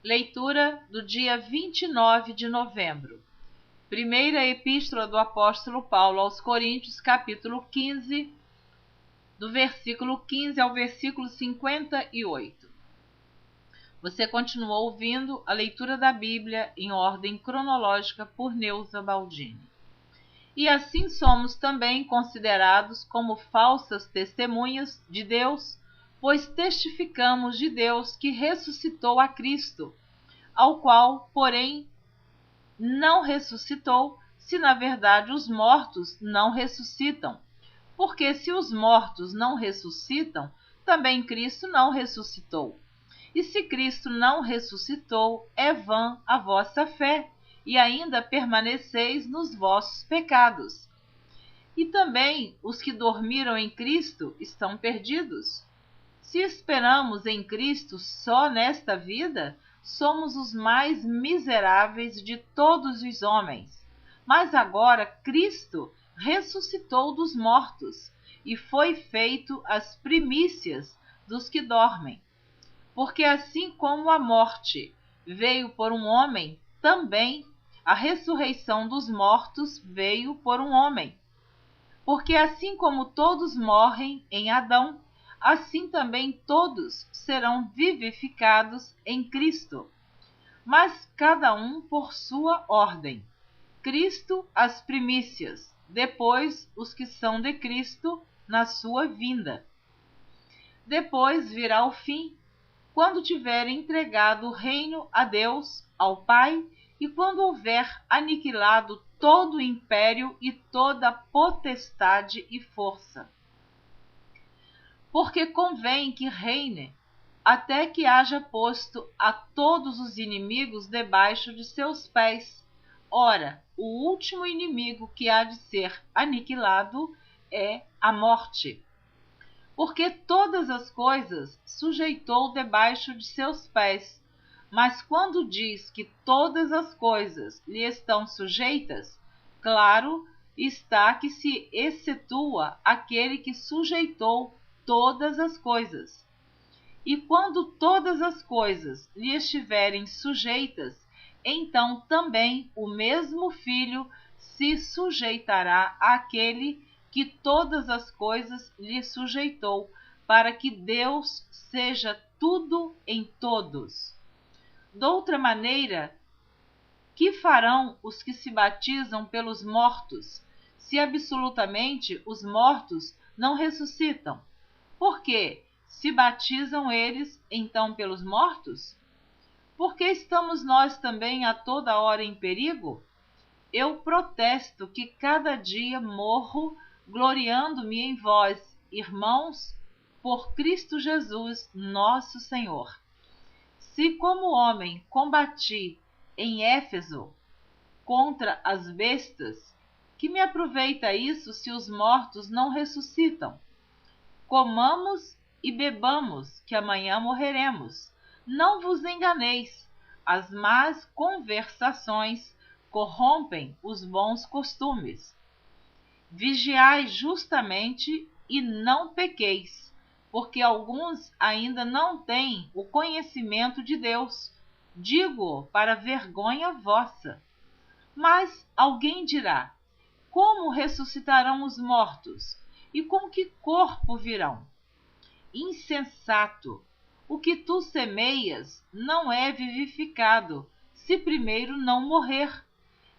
Leitura do dia 29 de novembro. Primeira Epístola do Apóstolo Paulo aos Coríntios, capítulo 15, do versículo 15 ao versículo 58. Você continua ouvindo a leitura da Bíblia em ordem cronológica por Neuza Baldini. E assim somos também considerados como falsas testemunhas de Deus, pois testificamos de Deus que ressuscitou a Cristo, ao qual, porém, não ressuscitou, se na verdade os mortos não ressuscitam. Porque se os mortos não ressuscitam, também Cristo não ressuscitou. E se Cristo não ressuscitou, é vã a vossa fé, e ainda permaneceis nos vossos pecados. E também os que dormiram em Cristo estão perdidos. Se esperamos em Cristo só nesta vida, somos os mais miseráveis de todos os homens. Mas agora Cristo ressuscitou dos mortos e foi feito as primícias dos que dormem. Porque assim como a morte veio por um homem, também a ressurreição dos mortos veio por um homem. Porque assim como todos morrem em Adão, assim também todos serão vivificados em Cristo. Mas cada um por sua ordem. Cristo as primícias, depois os que são de Cristo na sua vinda. Depois virá o fim, quando tiver entregado o reino a Deus, ao Pai, e quando houver aniquilado todo o império e toda potestade e força. Porque convém que reine, até que haja posto a todos os inimigos debaixo de seus pés. Ora, o último inimigo que há de ser aniquilado é a morte. Porque todas as coisas sujeitou debaixo de seus pés. Mas quando diz que todas as coisas lhe estão sujeitas, claro está que se excetua aquele que sujeitou todas as coisas. E quando todas as coisas lhe estiverem sujeitas, então também o mesmo Filho se sujeitará àquele que todas as coisas lhe sujeitou, para que Deus seja tudo em todos. Doutra maneira, que farão os que se batizam pelos mortos, se absolutamente os mortos não ressuscitam? Por quê? Se batizam eles, então, pelos mortos? Por que estamos nós também a toda hora em perigo? Eu protesto que cada dia morro, gloriando-me em vós, irmãos, por Cristo Jesus, nosso Senhor. Se como homem combati em Éfeso contra as bestas, que me aproveita isso se os mortos não ressuscitam? Comamos e bebamos, que amanhã morreremos. Não vos enganeis, as más conversações corrompem os bons costumes. Vigiai justamente e não pequeis, porque alguns ainda não têm o conhecimento de Deus. Digo para vergonha vossa. Mas alguém dirá: como ressuscitarão os mortos? E com que corpo virão? Insensato! O que tu semeias não é vivificado, se primeiro não morrer.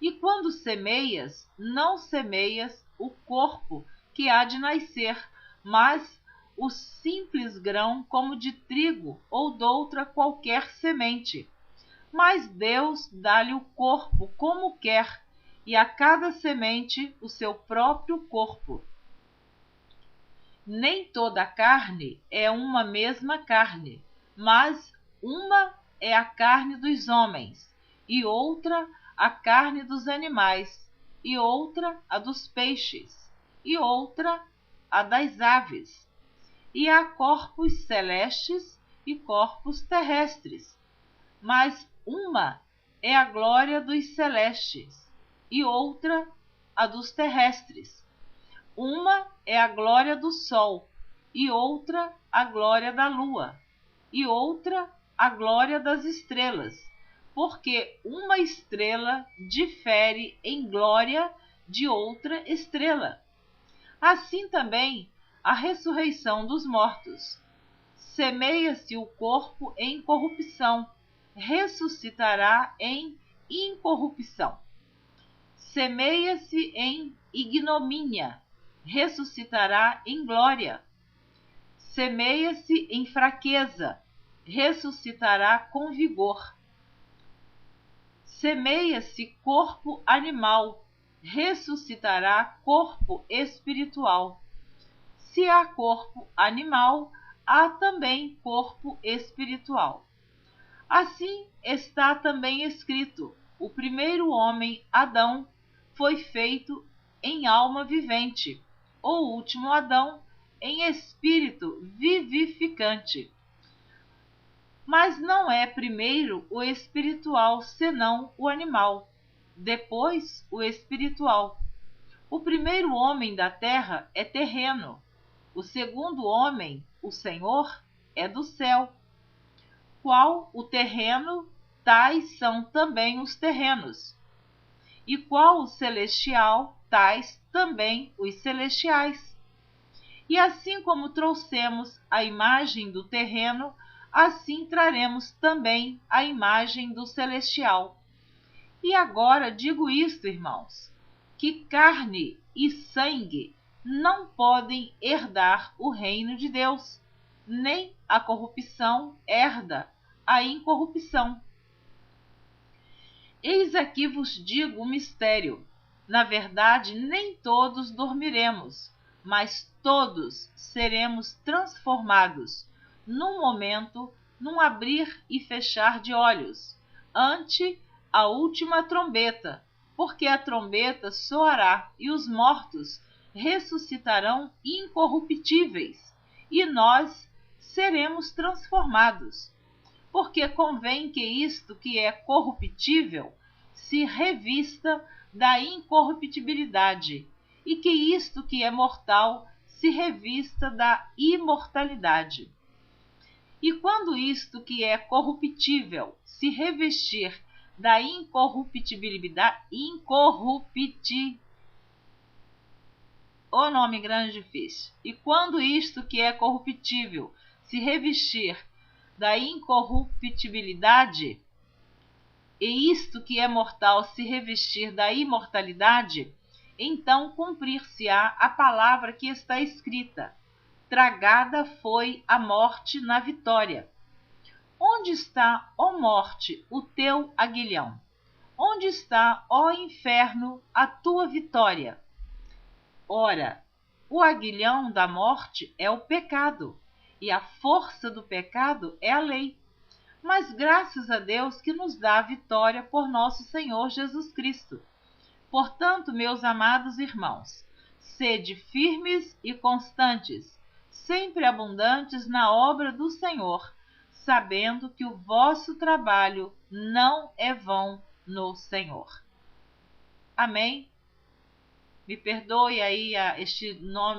E quando semeias, não semeias o corpo que há de nascer, mas o simples grão como de trigo ou doutra qualquer semente. Mas Deus dá-lhe o corpo como quer, e a cada semente o seu próprio corpo. Nem toda a carne é uma mesma carne, mas uma é a carne dos homens, e outra a carne dos animais, e outra a dos peixes, e outra a das aves. E há corpos celestes e corpos terrestres, mas uma é a glória dos celestes, e outra a dos terrestres. Uma é a glória do sol, e outra a glória da lua, e outra a glória das estrelas, porque uma estrela difere em glória de outra estrela. Assim também a ressurreição dos mortos. Semeia-se o corpo em corrupção, ressuscitará em incorrupção. Semeia-se em ignomínia, ressuscitará em glória. Semeia-se em fraqueza, ressuscitará com vigor. Semeia-se corpo animal, ressuscitará corpo espiritual. Se há corpo animal, há também corpo espiritual. Assim está também escrito: o primeiro homem, Adão, foi feito em alma vivente, o último Adão em espírito vivificante. Mas não é primeiro o espiritual, senão o animal, depois o espiritual. O primeiro homem da terra é terreno, o segundo homem, o Senhor, é do céu. Qual o terreno, tais são também os terrenos. E qual o celestial, tais também os celestiais. E assim como trouxemos a imagem do terreno, assim traremos também a imagem do celestial. E agora digo isto, irmãos, que carne e sangue não podem herdar o reino de Deus, nem a corrupção herda a incorrupção. Eis aqui vos digo um mistério. Na verdade, nem todos dormiremos, mas todos seremos transformados, num momento, num abrir e fechar de olhos, ante a última trombeta, porque a trombeta soará e os mortos ressuscitarão incorruptíveis, e nós seremos transformados. Porque convém que isto que é corruptível se revista da incorruptibilidade, e que isto que é mortal se revista da imortalidade. E quando isto que é corruptível se revestir da incorruptibilidade, o nome grande e difícil. E quando isto que é corruptível se revestir da incorruptibilidade, e isto que é mortal se revestir da imortalidade, então cumprir-se-á a palavra que está escrita: tragada foi a morte na vitória. Onde está, ó morte, o teu aguilhão? Onde está, ó inferno, a tua vitória? Ora, o aguilhão da morte é o pecado, e a força do pecado é a lei. Mas graças a Deus que nos dá a vitória por nosso Senhor Jesus Cristo. Portanto, meus amados irmãos, sede firmes e constantes, sempre abundantes na obra do Senhor, sabendo que o vosso trabalho não é vão no Senhor. Amém? Me perdoe aí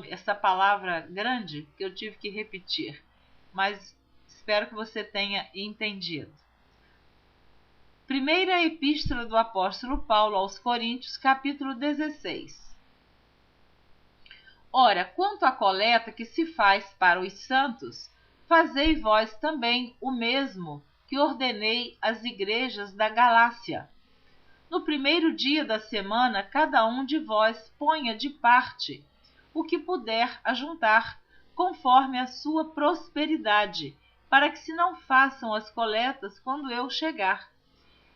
essa palavra grande que eu tive que repetir, mas espero que você tenha entendido. Primeira Epístola do Apóstolo Paulo aos Coríntios, capítulo 16. Ora, quanto à coleta que se faz para os santos, fazei vós também o mesmo que ordenei às igrejas da Galácia. No primeiro dia da semana, cada um de vós ponha de parte o que puder ajuntar, conforme a sua prosperidade, para que se não façam as coletas quando eu chegar.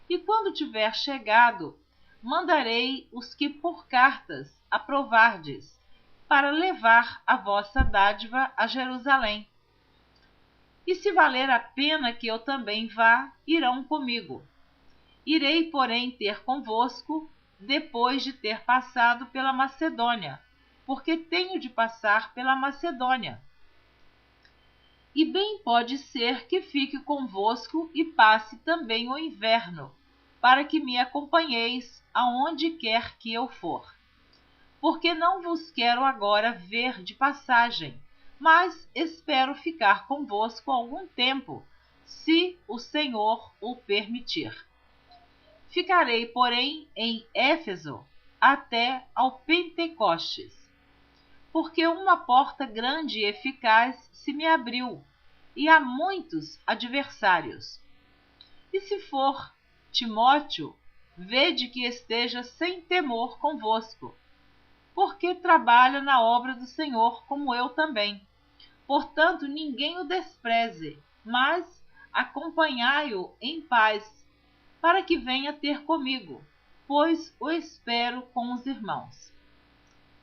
E quando tiver chegado, mandarei os que por cartas aprovardes, para levar a vossa dádiva a Jerusalém. E se valer a pena que eu também vá, irão comigo. Irei, porém, ter convosco, depois de ter passado pela Macedônia, porque tenho de passar pela Macedônia. E bem pode ser que fique convosco e passe também o inverno, para que me acompanheis aonde quer que eu for. Porque não vos quero agora ver de passagem, mas espero ficar convosco algum tempo, se o Senhor o permitir. Ficarei, porém, em Éfeso até ao Pentecostes, porque uma porta grande e eficaz se me abriu, e há muitos adversários. E se for Timóteo, vede que esteja sem temor convosco, porque trabalha na obra do Senhor como eu também. Portanto, ninguém o despreze, mas acompanhai-o em paz, para que venha ter comigo, pois o espero com os irmãos.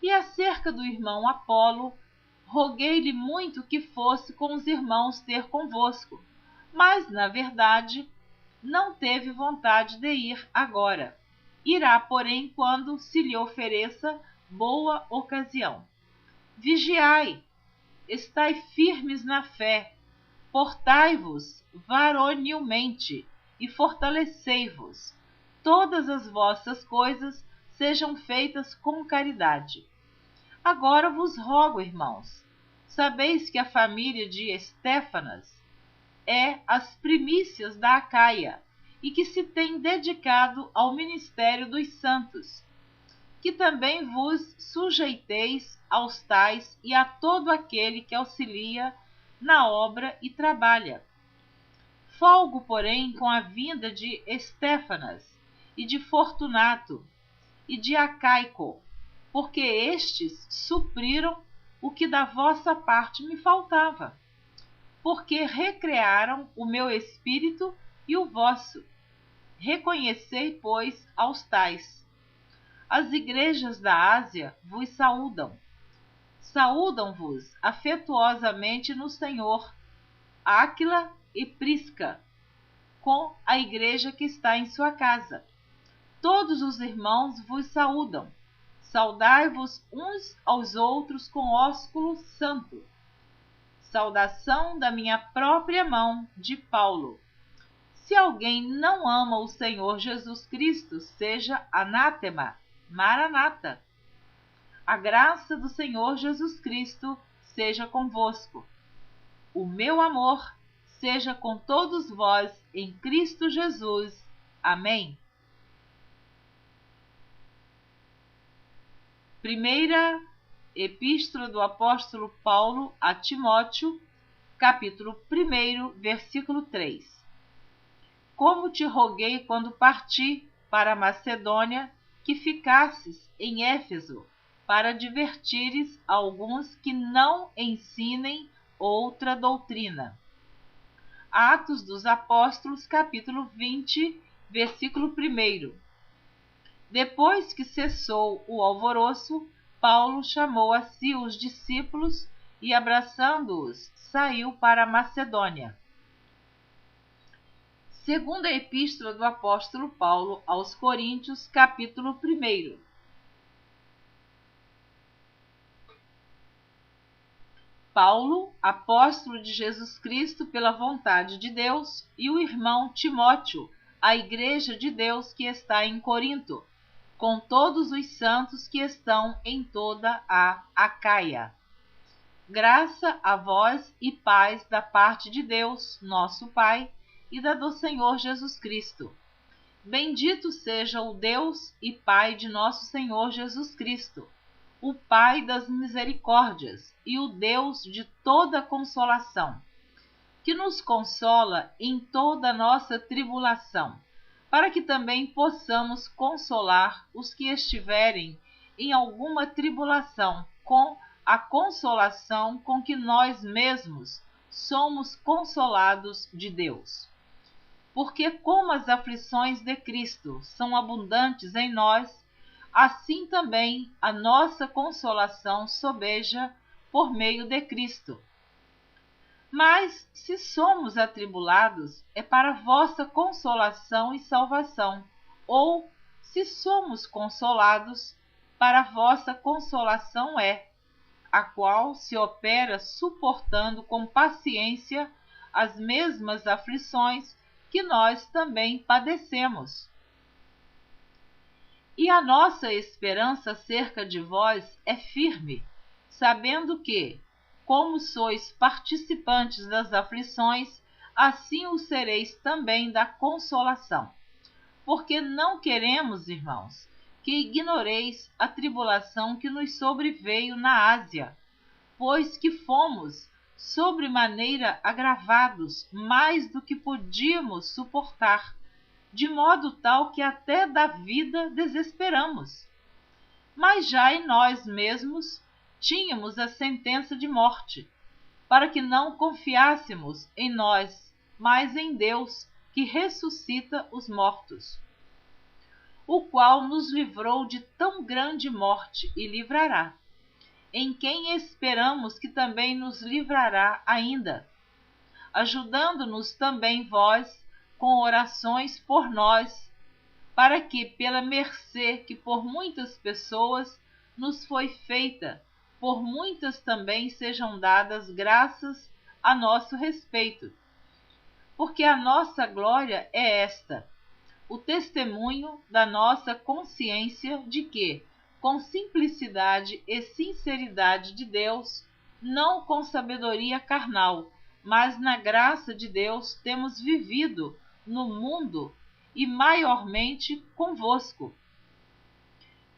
E acerca do irmão Apolo, roguei-lhe muito que fosse com os irmãos ter convosco, mas, na verdade, não teve vontade de ir agora. Irá, porém, quando se lhe ofereça boa ocasião. Vigiai, estai firmes na fé, portai-vos varonilmente e fortalecei-vos. Todas as vossas coisas sejam feitas com caridade. Agora vos rogo, irmãos, sabeis que a família de Estéfanas é as primícias da Acaia e que se tem dedicado ao ministério dos santos, que também vos sujeiteis aos tais e a todo aquele que auxilia na obra e trabalha. Folgo, porém, com a vinda de Estéfanas e de Fortunato e de Acaico, porque estes supriram o que da vossa parte me faltava, porque recrearam o meu espírito e o vosso. Reconhecei, pois, aos tais. As igrejas da Ásia vos saúdam. Saúdam-vos afetuosamente no Senhor Áquila e Prisca, com a igreja que está em sua casa. Todos os irmãos vos saúdam. Saudai-vos uns aos outros com ósculo santo. Saudação da minha própria mão, de Paulo. Se alguém não ama o Senhor Jesus Cristo, seja anátema. Maranata. A graça do Senhor Jesus Cristo seja convosco. O meu amor seja com todos vós em Cristo Jesus. Amém. Primeira Epístola do Apóstolo Paulo a Timóteo, capítulo 1, versículo 3. Como te roguei quando parti para a Macedônia, que ficasses em Éfeso, para advertires alguns que não ensinem outra doutrina. Atos dos Apóstolos, capítulo 20, versículo 1. Depois que cessou o alvoroço, Paulo chamou a si os discípulos e, abraçando-os, saiu para a Macedônia. Segunda Epístola do Apóstolo Paulo aos Coríntios, capítulo 1. Paulo, apóstolo de Jesus Cristo pela vontade de Deus, e o irmão Timóteo, a igreja de Deus que está em Corinto, com todos os santos que estão em toda a Acaia. Graça a vós e paz da parte de Deus, nosso Pai, e da do Senhor Jesus Cristo. Bendito seja o Deus e Pai de nosso Senhor Jesus Cristo, o Pai das misericórdias e o Deus de toda consolação, que nos consola em toda a nossa tribulação, para que também possamos consolar os que estiverem em alguma tribulação com a consolação com que nós mesmos somos consolados de Deus. Porque como as aflições de Cristo são abundantes em nós, assim também a nossa consolação sobeja por meio de Cristo. Mas, se somos atribulados, é para vossa consolação e salvação, ou, se somos consolados, para vossa consolação é, a qual se opera suportando com paciência as mesmas aflições que nós também padecemos. E a nossa esperança acerca de vós é firme, sabendo que, como sois participantes das aflições, assim o sereis também da consolação. Porque não queremos, irmãos, que ignoreis a tribulação que nos sobreveio na Ásia, pois que fomos sobremaneira agravados, mais do que podíamos suportar, de modo tal que até da vida desesperamos. Mas já em nós mesmos tínhamos a sentença de morte, para que não confiássemos em nós, mas em Deus, que ressuscita os mortos, o qual nos livrou de tão grande morte e livrará, em quem esperamos que também nos livrará ainda, ajudando-nos também vós com orações por nós, para que, pela mercê que por muitas pessoas nos foi feita, por muitas também sejam dadas graças a nosso respeito. Porque a nossa glória é esta, o testemunho da nossa consciência de que, com simplicidade e sinceridade de Deus, não com sabedoria carnal, mas na graça de Deus temos vivido no mundo e maiormente convosco.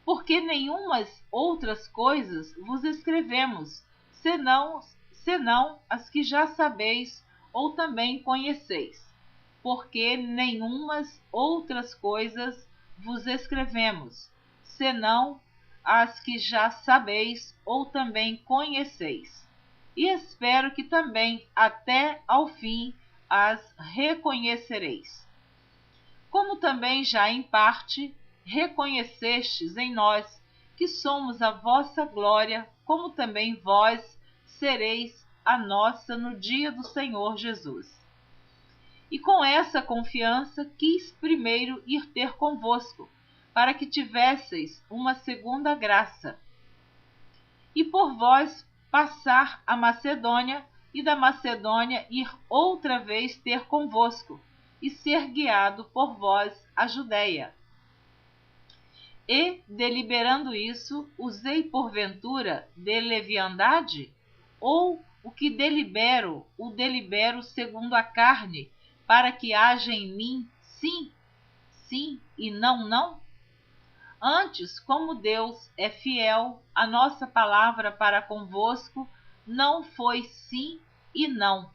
Porque nenhumas outras coisas vos escrevemos, senão as que já sabeis ou também conheceis. Porque nenhumas outras coisas vos escrevemos, senão as que já sabeis ou também conheceis. E espero que também até ao fim as reconhecereis. Como também já em parte reconhecestes em nós que somos a vossa glória, como também vós sereis a nossa no dia do Senhor Jesus. E com essa confiança quis primeiro ir ter convosco, para que tivesseis uma segunda graça, e por vós passar a Macedônia, e da Macedônia ir outra vez ter convosco, e ser guiado por vós à Judéia. E, deliberando isso, usei porventura de leviandade? Ou o que delibero, o delibero segundo a carne, para que haja em mim sim, sim e não, não? Antes, como Deus é fiel, a nossa palavra para convosco não foi sim e não.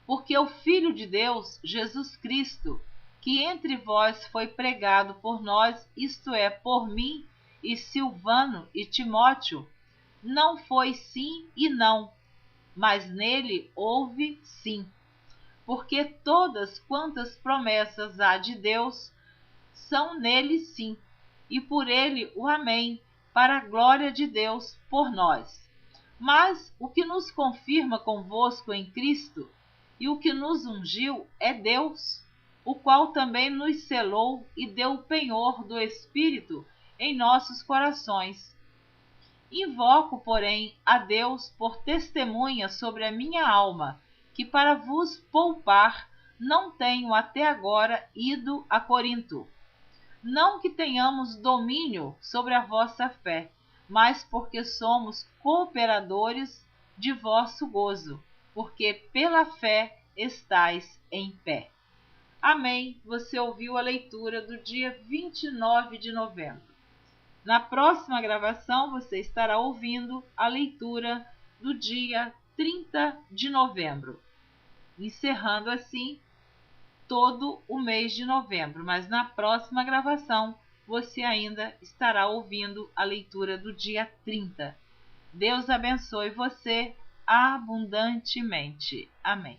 Porque o Filho de Deus, Jesus Cristo, que entre vós foi pregado por nós, isto é, por mim e Silvano e Timóteo, não foi sim e não, mas nele houve sim. Porque todas quantas promessas há de Deus são nele sim, e por ele o amém, para a glória de Deus por nós. Mas o que nos confirma convosco em Cristo e o que nos ungiu é Deus, o qual também nos selou e deu o penhor do Espírito em nossos corações. Invoco, porém, a Deus por testemunha sobre a minha alma, que para vos poupar não tenho até agora ido a Corinto. Não que tenhamos domínio sobre a vossa fé, mas porque somos cooperadores de vosso gozo, porque pela fé estais em pé. Amém. Você ouviu a leitura do dia 29 de novembro. Na próxima gravação, você estará ouvindo a leitura do dia 30 de novembro, encerrando assim todo o mês de novembro. Mas na próxima gravação, você ainda estará ouvindo a leitura do dia 30. Deus abençoe você abundantemente. Amém.